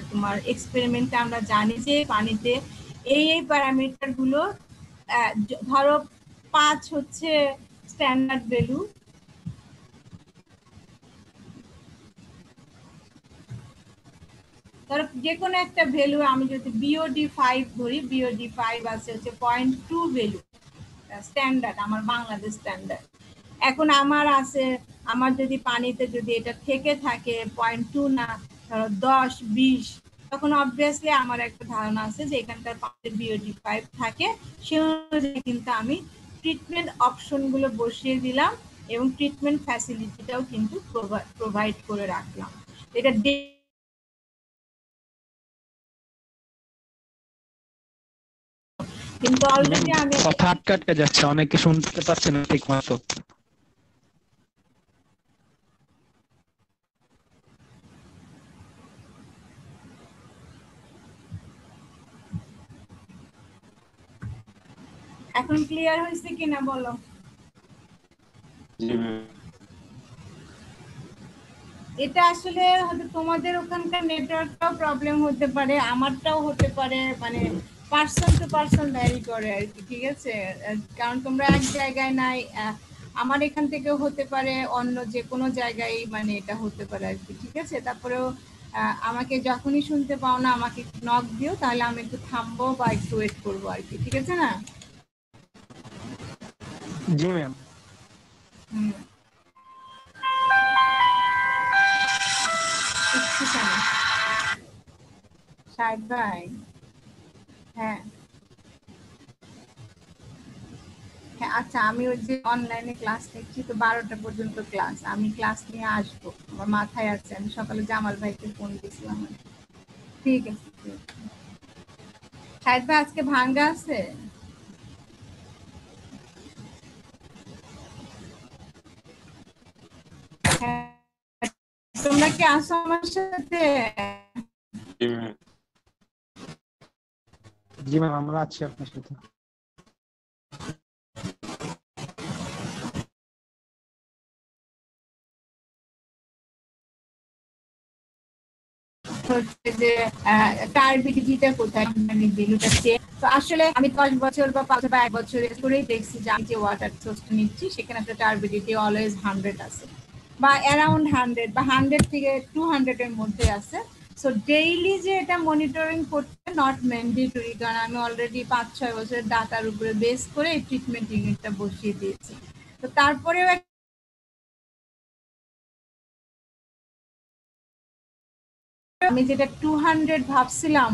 [SPEAKER 1] তোমার এক্সপেরিমেন্টে আমরা জানি যে পানিতে এই প্যারামিটার গুলো, ধরো 5 হচ্ছে স্ট্যান্ডার্ড ভ্যালু, ধরো যে কোনো একটা ভ্যালু আমি যদি BOD5 ধরি, BOD5 আছে হচ্ছে 0.2 ভ্যালু স্ট্যান্ডার্ড, আমার বাংলাদেশ স্ট্যান্ডার্ড। এখন আমার আছে, আমার যদি পানিতে যদি এটা থেকে থাকে 0.2 না ধরো 10-20, তখন অবভিয়াসলি আমার একটা ধারণা আছে যে এখানকার পানিতে BOD5 থাকে, সে অনুযায়ী কিন্তু আমি ট্রিটমেন্ট অপশনগুলো বসিয়ে দিলাম এবং ট্রিটমেন্ট ফ্যাসিলিটিটাও কিন্তু প্রোভাইড করে রাখলাম। এটা কিন্তু অলরেডি আমি
[SPEAKER 3] কথা আটকে যাচ্ছে, অনেকে শুনতে পাচ্ছে না ঠিক মতো।
[SPEAKER 1] এখন ক্লিয়ার হয়েছে কিনা বলো? এটা আসলে হয়তো তোমাদের ওখানকার নেটওয়ার্কটাও প্রবলেম হতে পারে, আমারটাও হতে পারে, মানে পার্সন টু পার্সন ভ্যারি করে আর কি। ঠিক আছে, কারণ তোমরা এক জায়গায় নাই, আমার এখান থেকেও হতে পারে, অন্য যে কোনো জায়গায় মানে এটা হতে পারে আর কি। ঠিক আছে, তারপরেও আমাকে যখনই শুনতে পাও না আমাকে নক দিও, তাহলে আমি একটু থামবো বা একটু ওয়েট করবো আর কি। ঠিক আছে না?
[SPEAKER 3] জি ম্যাম।
[SPEAKER 1] শাহেদ ভাই, হ্যাঁ হ্যাঁ, আচ্ছা আমি ওই যে অনলাইনে ক্লাস নিচ্ছি তো 12টা পর্যন্ত ক্লাস, আমি ক্লাস নিয়ে আসবো, আমার মাথায় আছে, আমি সকালে জামাল ভাইকে ফোন দিয়েছিলাম। ঠিক আছে শাহেদ ভাই, আজকে ভাঙ্গা আছে? হ্যাঁ, তোমরা কি আসো আমার সাথে?
[SPEAKER 3] জি ম্যাম, আমরা আছি আপনার সাথে।
[SPEAKER 1] হচ্ছে যে টার্বিডিটিটা কোথায়, তো আসলে আমি 10 বছর বা 5 বা 1 বছর করেই দেখছি যে আমি যে ওয়াটার সোর্সটা নিচ্ছি সেখানে একটা টার্বিডিটি অলওয়েজ 100 আছে বা অ্যারাউন্ড 100 বা 100 থেকে 200 এর মধ্যে আছে। সো ডেইলি যে এটা মনিটরিং করতে নট ম্যান্ডেটরি, কারণ আমি অলরেডি 5-6 বছরের ডাটার উপরে বেস করে এই ট্রিটমেন্ট ইউনিটটা বসিয়ে দিয়েছি। তো তারপরেও আমি যেটা 200 ভাবছিলাম,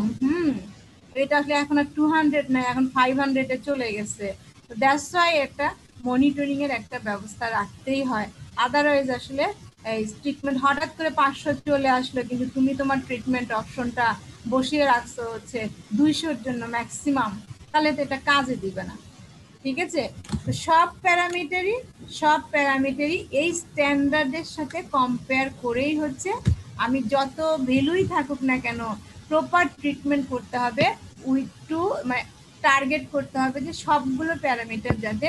[SPEAKER 1] এটা আসলে এখন আর 200 না, এখন 500 এ চলে গেছে। তো দ্যাটস ওয়াই একটা মনিটরিং এর একটা ব্যবস্থা রাখতেই হয়, আদারওয়াইজ আসলে এই ট্রিটমেন্ট হঠাৎ করে 500 চলে আসলো কিন্তু তুমি তোমার ট্রিটমেন্ট অপশনটা বসিয়ে রাখছো হচ্ছে 200-র জন্য ম্যাক্সিমাম, তাহলে তো এটা কাজে দিবে না। ঠিক আছে, তো সব প্যারামিটারই এই স্ট্যান্ডার্ডের সাথে কম্পেয়ার করেই হচ্ছে আমি যত ভ্যালুই থাকুক না কেন প্রপার ট্রিটমেন্ট করতে হবে, উইথ টু মানে টার্গেট করতে হবে যে সবগুলো প্যারামিটার যাতে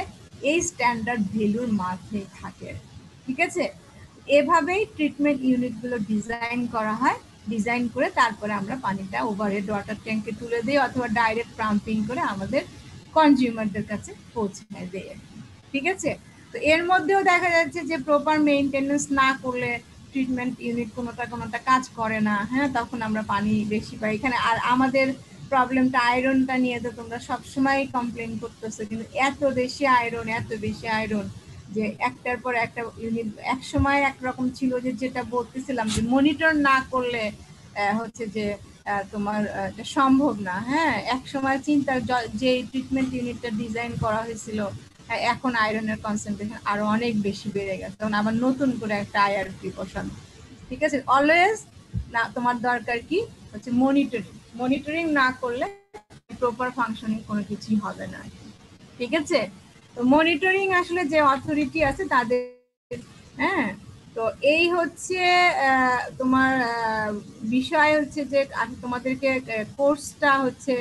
[SPEAKER 1] এই স্ট্যান্ডার্ড ভ্যালুর মধ্যে থাকে। ঠিক আছে, এভাবেই ট্রিটমেন্ট ইউনিটগুলো ডিজাইন করা হয়, ডিজাইন করে তারপরে আমরা পানিটা ওভারহেড ওয়াটার ট্যাঙ্কে তুলে দিই অথবা ডাইরেক্ট পাম্পিং করে আমাদের কনজিউমারদের কাছে পৌঁছায় দেয়। ঠিক আছে, তো এর মধ্যেও দেখা যাচ্ছে যে প্রপার মেইনটেনেন্স না করলে ট্রিটমেন্ট ইউনিট কোনোটা কাজ করে না, হ্যাঁ, তখন আমরা পানি বেশি পাই এখানে। আর আমাদের প্রবলেমটা আয়রনটা নিয়ে তো তোমরা সবসময় কমপ্লেন করতেছো, কিন্তু এত বেশি আয়রন যে একটার পর একটা ইউনিট এক সময় একরকম ছিল যে যেটা বলতেছিলাম যে মনিটর না করলে হচ্ছে যে তোমার এটা সম্ভব না। হ্যাঁ, এক সময় চিন্তার যে ট্রিটমেন্ট ইউনিটটা ডিজাইন করা হয়েছিল, এখন আয়রনের কনসেন্ট্রেশন আরো অনেক বেশি বেড়ে গেছে, তখন আবার নতুন করে একটা আইআর প্রিকশন। ঠিক আছে, অলওয়েজ না তোমার দরকার কি হচ্ছে মনিটরিং না করলে প্রপার ফাংশনিং কোনো কিছুই হবে না। ঠিক আছে, তো মনিটরিং আসলে যে অথরিটি আছে তাদের, হ্যাঁ, তো এই হচ্ছে তোমার বিষয় হচ্ছে যে তোমাদেরকে কোর্সটা হচ্ছে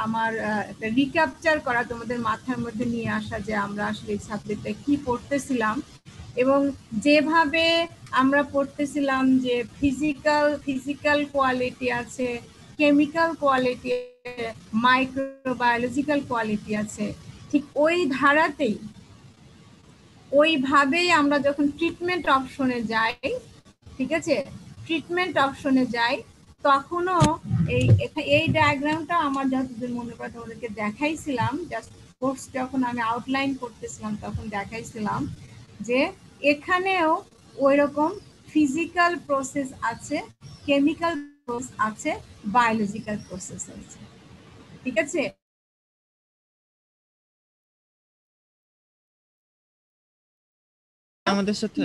[SPEAKER 1] আমার একটা রিক্যাপচার করা, তোমাদের মাথার মধ্যে নিয়ে আসা যে আমরা আসলে এই সাবজেক্টটা কি পড়তেছিলাম এবং যেভাবে আমরা পড়তেছিলাম যে ফিজিক্যাল কোয়ালিটি আছে, কেমিক্যাল কোয়ালিটি, মাইক্রোবায়োলজিক্যাল কোয়ালিটি আছে, ঠিক ওই ধারাতেই ওইভাবেই আমরা যখন ট্রিটমেন্ট অপশনে যাই, ঠিক আছে, ট্রিটমেন্ট অপশনে যাই তখনও এই ডায়াগ্রামটা আমার যতদূর মনে পড়ে তোমাদেরকে দেখাইছিলাম, জাস্ট কোর্স যখন আমি আউটলাইন করতেছিলাম তখন দেখাইছিলাম যে এখানেও ওইরকম ফিজিক্যাল প্রসেস আছে, কেমিক্যাল প্রসেস আছে, বায়োলজিক্যাল প্রসেস আছে। ঠিক আছে,
[SPEAKER 5] আমাদের সাথে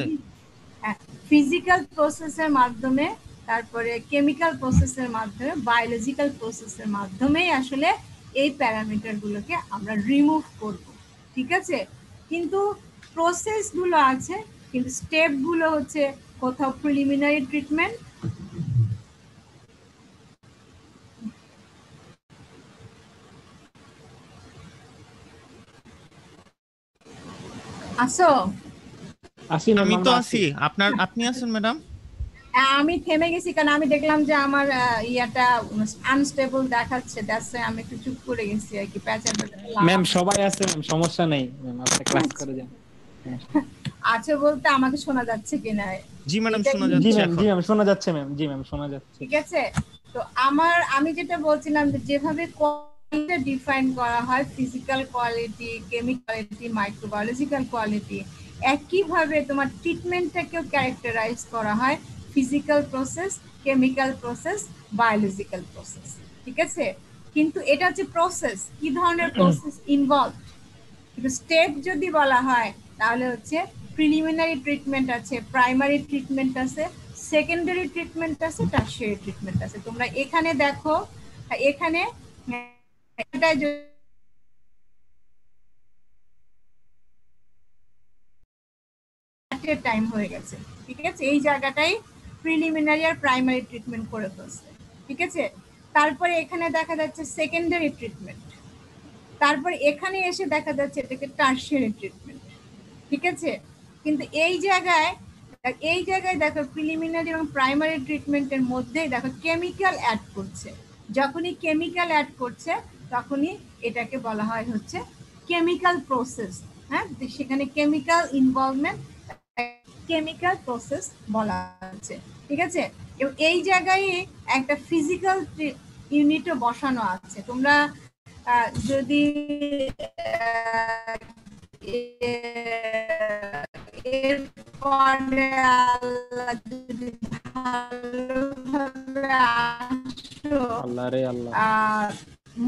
[SPEAKER 1] ফিজিক্যাল প্রসেসের মাধ্যমে, তারপরে কেমিক্যাল প্রসেসের মাধ্যমে, বায়োলজিক্যাল প্রসেসের মাধ্যমেই আসলে এই প্যারামিটারগুলোকে আমরা রিমুভ করব। ঠিক আছে, কিন্তু প্রসেসগুলো আছে, কিন্তু স্টেপগুলো হচ্ছে কোথাও প্রিলিমিনারি ট্রিটমেন্ট, আসো?
[SPEAKER 5] আমি তো আছি, আপনি আছেন ম্যাডাম?
[SPEAKER 1] আমি থেমে গেছি কারণ আমি দেখলাম যে আমার ইয়াটা আনস্টেবল দেখাচ্ছে, দ্যাটস ওয়াই আমি একটু চুপ করে গেছি আর কি।
[SPEAKER 3] ম্যাম সবাই আছে ম্যাম, সমস্যা নেই ম্যাম, আপনি ক্লাস করে যান।
[SPEAKER 1] আছে বলতে আমাকে শোনা যাচ্ছে কিনা?
[SPEAKER 5] জি ম্যাডাম শোনা যাচ্ছে।
[SPEAKER 3] জি ম্যাম শোনা যাচ্ছে ম্যাম, জি ম্যাম শোনা যাচ্ছে।
[SPEAKER 1] ঠিক আছে, তো আমি যেটা বলছিলাম যে যেভাবে এটা ডিফাইন করা হয় physical quality, chemical quality, microbiological quality. একইভাবে তোমার ট্রিটমেন্টটাকেও ক্যারেক্টারাইজ করা হয় physical process, chemical process, biological process. ঠিক আছে, কিন্তু এটা হচ্ছে প্রসেস, কি ধরনের প্রসেস ইনভলভ। কিন্তু স্টেপ যদি বলা হয় তাহলে হচ্ছে প্রিলিমিনারি ট্রিটমেন্ট আছে, প্রাইমারি ট্রিটমেন্ট আছে, সেকেন্ডারি ট্রিটমেন্ট আছে, টারশিয়ারি ট্রিটমেন্ট আছে। তোমরা এখানে দেখো, এখানে টাইম হয়ে গেছে। ঠিক আছে, এই জায়গাটাই প্রিলিমিনারি আর প্রাইমারি ট্রিটমেন্ট করে ফেলছে। ঠিক আছে, তারপরে এখানে দেখা যাচ্ছে সেকেন্ডারি ট্রিটমেন্ট, তারপর এখানে এসে দেখা যাচ্ছে এটাকে টারশিয়ারি ট্রিটমেন্ট। ঠিক আছে, কিন্তু এই জায়গায় দেখো প্রিলিমিনারি এবং প্রাইমারি ট্রিটমেন্টের মধ্যেই দেখো কেমিক্যাল অ্যাড করছে। যখনই কেমিক্যাল অ্যাড করছে তখনই এটাকে বলা হয় হচ্ছে কেমিক্যাল প্রসেস। হ্যাঁ, সেখানে কেমিক্যাল ইনভলভমেন্ট, কেমিক্যাল প্রসেস বলা হচ্ছে। ঠিক আছে, এবং এই জায়গায় একটা ফিজিক্যাল ইউনিটও বসানো আছে। তোমরা যদি এরপরে আল্লাহ যদি ভালোভাবে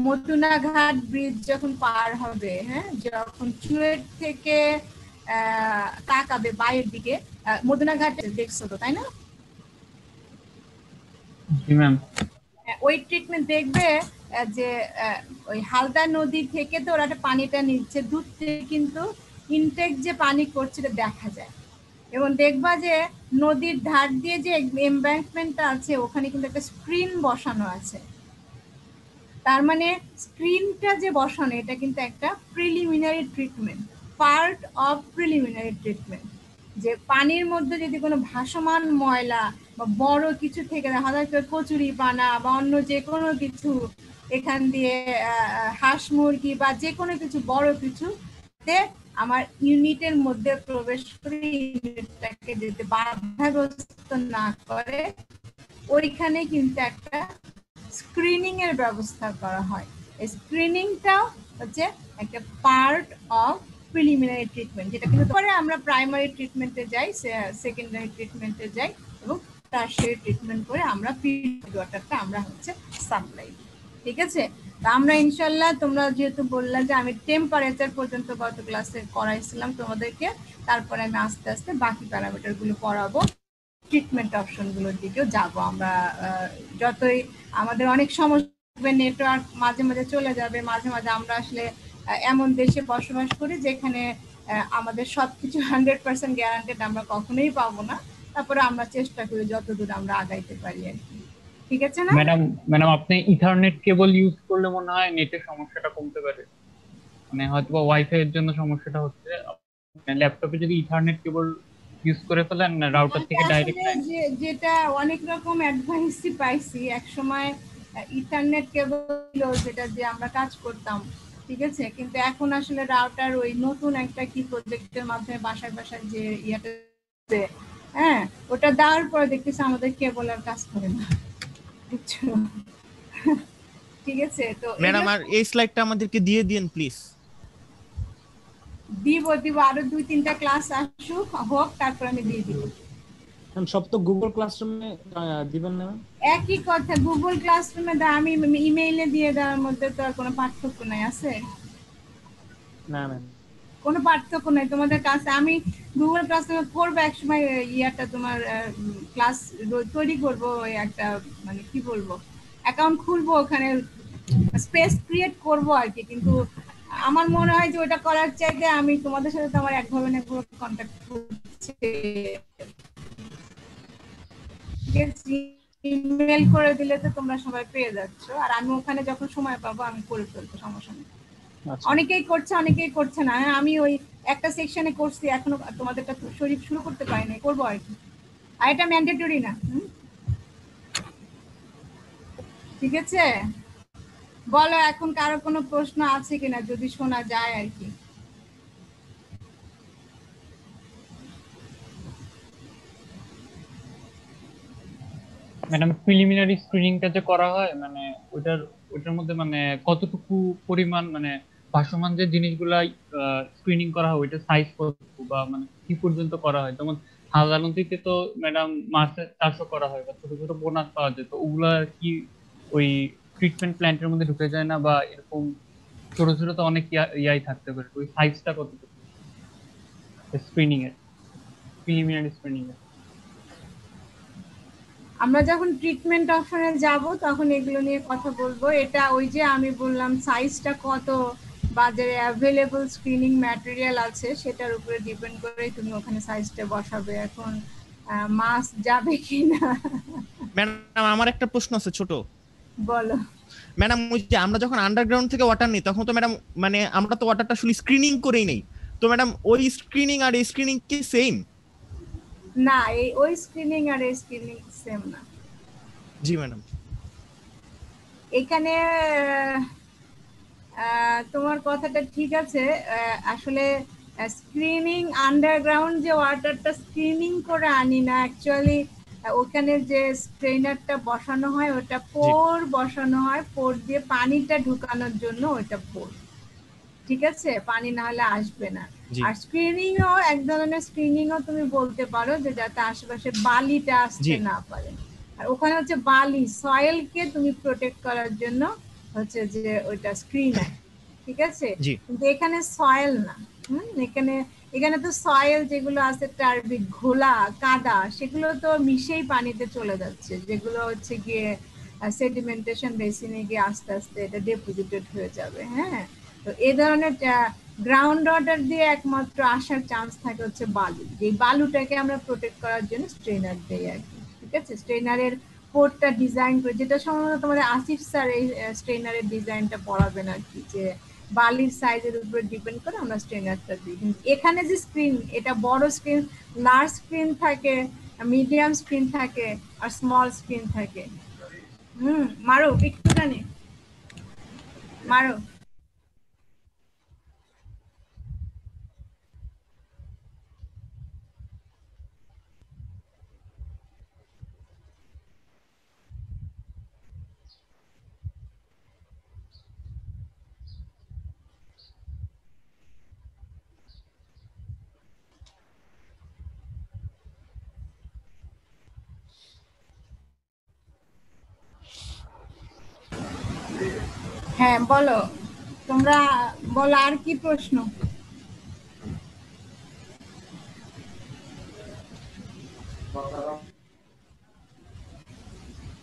[SPEAKER 1] মতুনা ঘাট ব্রিজ যখন পার হবে, হ্যাঁ, যখন চুয়েট থেকে তাকাবে বাইরের দিকে, মতুনা ঘাট দেখছো তো, তাই না? ওই ট্রিটমেন্ট দেখবে যে ওই হালদা নদী থেকে তো ওরা পানিটা নিচ্ছে, দূর থেকে কিন্তু ইনটেক যে পানি করছে দেখা যায়। এবং দেখবা যে নদীর ধার দিয়ে যে এমব্যাঙ্কমেন্টটা আছে ওখানে কিন্তু একটা স্ক্রিন বসানো আছে। তার মানে স্ক্রিনটা যে বসানো এটা কিন্তু একটা preliminary treatment, part of preliminary treatment. যে পানির মধ্যে যদি কোনো ভাসমান ময়লা বা বড় কিছু থেকে হয়তো কচুরি পানা বা অন্য যে কোনো কিছু এখান দিয়ে হাঁস মুরগি বা যে কোনো কিছু বড় কিছুতে আমার ইউনিটের মধ্যে প্রবেশ করে ইউনিটটাকে যাতে বাধাগ্রস্ত না করে ওইখানে কিন্তু একটা স্ক্রিনিং এর ব্যবস্থা করা হয়। এই স্ক্রিনিংটাও হচ্ছে একটা পার্ট অফ প্রিলিমিনারি ট্রিটমেন্ট, যেটা কিন্তু পরে আমরা প্রাইমারি ট্রিটমেন্টে যাই, সেকেন্ডারি ট্রিটমেন্টে যাই এবং টারশিয়ারি ট্রিটমেন্ট করে আমরা পিউরিফাইড ওয়াটারটা আমরা হচ্ছে সাপ্লাই। ঠিক আছে, তো আমরা ইনশাল্লাহ, তোমরা যেহেতু বললা যে আমি টেম্পারেচার পর্যন্ত গত ক্লাসে করাইছিলাম তোমাদেরকে, তারপরে আমি আস্তে আস্তে বাকি প্যারামিটার গুলো পড়াবো, ট্রিটমেন্ট অপশন গুলোর দিকেও যাবো আমরা। যতই আমাদের অনেক সমস্যা, নেটওয়ার্ক মাঝে মাঝে চলে যাবে, মাঝে মাঝে আমরা আসলে এমন দেশে বসবাস করি যেখানে আমাদের সবকিছু 100% গ্যারান্টেড আমরা কখনোই পাবো না। তারপরে আমরা চেষ্টা করি যতদূর আমরা আগাইতে পারি আর কি। ঠিক আছে না
[SPEAKER 6] ম্যাডাম? আপনি ইথারনেট কেবল ইউজ করলে মনে হয় নেটের সমস্যাটা কমতে পারে, মানে হয়তো ওয়াইফাই এর জন্য সমস্যাটা হচ্ছে। ল্যাপটপে যদি ইথারনেট কেবল ইউজ করে ফেলেন রাউটার থেকে ডাইরেক্ট,
[SPEAKER 1] যেটা অনেক রকম অ্যাডভাইসই পাইছি এক সময় ইথারনেট কেবল যেটা দিয়ে আমরা কাজ করতাম। ঠিক আছে, কিন্তু এখন আসলে রাউটার ওই নতুন একটা কি প্রজেক্টের মাধ্যমে বাসায় বাসায় যে ইয়াটা, হ্যাঁ, ওটা দেওয়ার পরে দেখতেছি আমাদের কেবল আর কাজ করে না। ঠিক আছে, তো
[SPEAKER 5] ম্যাডাম আর এই স্লাইডটা আমাদেরকে দিয়ে দিন প্লিজ।
[SPEAKER 1] দিব আরো 2-3টা ক্লাস আসুক হোক, তারপর আমি দিয়ে দিব।
[SPEAKER 3] সব তো গুগল ক্লাসরুমে দিবেন না?
[SPEAKER 1] একই কথা, গুগল ক্লাসরুমে আমি ইমেইলে দিয়ে দেওয়ার মধ্যে তো আর কোনো পার্থক্য নাই, আছে?
[SPEAKER 3] না ম্যাম,
[SPEAKER 1] কোনো পার্থক্য নাই তোমাদের কাছে। আমি গুগল ক্লাসরুমে করবো এক সময় ইয়াটা তোমার ক্লাস তৈরি করবো, একটা মানে কি বলবো, অ্যাকাউন্ট খুলবো, ওখানে স্পেস ক্রিয়েট করবো আর কি। কিন্তু আমার মনে হয় যে ওটা করার চাইতে আমি তোমাদের সাথে তো আমার একভাবে না একভাবে কন্ট্যাক্ট করছি, ইমেল করে দিলে তো তোমরা সবাই পেয়ে যাচ্ছ, আর আমি ওখানে যখন সময় পাবো আমি করে ফেলবো, সমস্যা নেই। অনেকেই করছে না, আমি ওই একটা সেকশনে করছি, এখনো তোমাদেরটা শুরু করতে পারি না, করবো আর কি। আর এটা ম্যান্ডেটরি না। ঠিক আছে, বলো এখন কারো কোনো প্রশ্ন আছে কিনা, যদি শোনা যায় আর কি।
[SPEAKER 6] ম্যাডাম প্রিলিমিনারি স্ক্রিনিংটা যে করা হয়, মানে ওটার মধ্যে মানে কতটুকু পরিমাণ মানে ভাসমান যে জিনিসগুলা স্ক্রিনিং করা হয় ওইটা সাইজ কতটুকু বা মানে কি পর্যন্ত করা হয়? যেমন হালদা নদীতে তো ম্যাডাম মাছের চাষও করা হয় বা ছোট ছোট বোনাস পাওয়া যায়, তো ওগুলা কি ওই ট্রিটমেন্ট প্ল্যান্টের মধ্যে ঢুকে যায় না? বা এরকম ছোট ছোট তো অনেক ইয়াই থাকতে পারে, ওই সাইজটা কতটুকু স্ক্রিনিং এর, প্রিলিমিনারি স্ক্রিনিং এর?
[SPEAKER 1] আমরা যখন ট্রিটমেন্ট অপশনে যাব তখন এগুলো নিয়ে কথা বলবো। এটা ওই যে আমি বললাম সাইজটা কত, বাজারে অ্যাভেলেবল স্ক্রিনিং ম্যাটেরিয়াল আছে সেটার উপরে ডিপেন্ড করে তুমি ওখানে সাইজটা বসাবে। এখন মাছ যাবে কিনা।
[SPEAKER 5] ম্যাডাম আমার একটা প্রশ্ন আছে ছোট।
[SPEAKER 1] বলো।
[SPEAKER 5] ম্যাডাম ওই যে আমরা যখন আন্ডারগ্রাউন্ড থেকে ওয়াটার নিই তখন তো ম্যাডাম মানে আমরা তো ওয়াটারটা শুধু স্ক্রিনিং করেই নেই, তো ম্যাডাম ওই স্ক্রিনিং আর এই স্ক্রিনিং কি সেম?
[SPEAKER 1] না, এই ওই স্ক্রিনিং আর এই স্ক্রিনিং সেম না।
[SPEAKER 5] জি ম্যাডাম।
[SPEAKER 1] এখানে তোমার কথাটা ঠিক আছে। আসলে স্ক্রিনিং আন্ডারগ্রাউন্ড যে ওয়াটারটা স্ক্রিনিং করে আনি না, অ্যাকচুয়ালি ওখানে যে স্ট্রেনারটা বসানো হয় ওটা পোর বসানো হয়, পোর দিয়ে পানিটা ঢুকানোর জন্য ওটা পোর, ঠিক আছে? পানি না হলে আসবে না। আর স্ক্রিনিংও এক ধরনের স্ক্রিনিংও তুমি বলতে পারো যে যাতে আশেপাশে বালিটা আসতে না পারে। আর ওখানে হচ্ছে বালি সয়েলকে তুমি প্রোটেক্ট করার জন্য হচ্ছে যে ওইটা স্ক্রিনার, ঠিক আছে? কিন্তু এখানে সয়েল না। এখানে তো সয়েল যেগুলো আছে টার্বিড, ঘোলা, কাদা, সেগুলো তো মিশেই পানিতে চলে যাচ্ছে, যেগুলো হচ্ছে গিয়ে সেডিমেন্টেশন বেসিনে গিয়ে আস্তে আস্তে এটা ডিপোজিটেড হয়ে যাবে। হ্যাঁ, তো এই ধরনের গ্রাউন্ড ওয়াটার দিয়ে একমাত্র আসার চান্স থাকে হচ্ছে বালু। যে বালুটাকে আমরা প্রোটেক্ট করার জন্য স্ট্রেনার দেই আর কি, ঠিক আছে? স্ট্রেনারের পোর্টটা ডিজাইন করে, যেটা সম্ভবত তোমাদের আসিফ স্যার এই স্ট্রেনারের ডিজাইনটা পড়াবেন আর কি, যে বালির সাইজের উপর ডিপেন্ড করে আমরা স্ট্রেনারটা দিই। কিন্তু এখানে যে স্ক্রিন, এটা বড় স্ক্রিন, লার্জ স্ক্রিন থাকে, মিডিয়াম স্ক্রিন থাকে আর স্মল স্ক্রিন থাকে। মারো একটুখানি মারো। হ্যাঁ বলো, তোমরা বলো আর কি প্রশ্ন?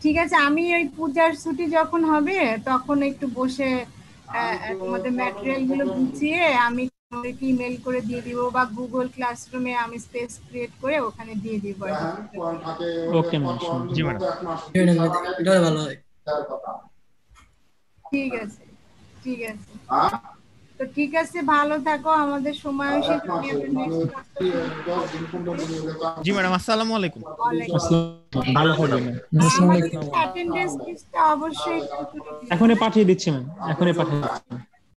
[SPEAKER 1] ঠিক আছে, আমি ওই পূজার ছুটি যখন হবে তখন একটু বসে তোমাদের ম্যাটেরিয়াল গুলো গুছিয়ে আমি তোমাদেরকে ইমেল করে দিয়ে দিব, বা গুগল ক্লাসরুমে আমি স্পেস ক্রিয়েট করে ওখানে দিয়ে দিব।
[SPEAKER 3] Okay ma'am.
[SPEAKER 5] জি ম্যাডাম।
[SPEAKER 4] এটা ভালো হয়।
[SPEAKER 1] ঠিক আছে, ঠিক আছে। তো ঠিক আছে, ভালো থাকো, আমাদের সময় শেষ।
[SPEAKER 5] জি ম্যাডাম, আসসালামু আলাইকুম।
[SPEAKER 3] ভালো থাকবেন।
[SPEAKER 1] আমাদের অ্যাটেন্ডেন্স লিস্টটা অবশ্যই
[SPEAKER 3] এখনই পাঠিয়ে দিচ্ছি ম্যাম, এখনই পাঠিয়ে দিচ্ছি।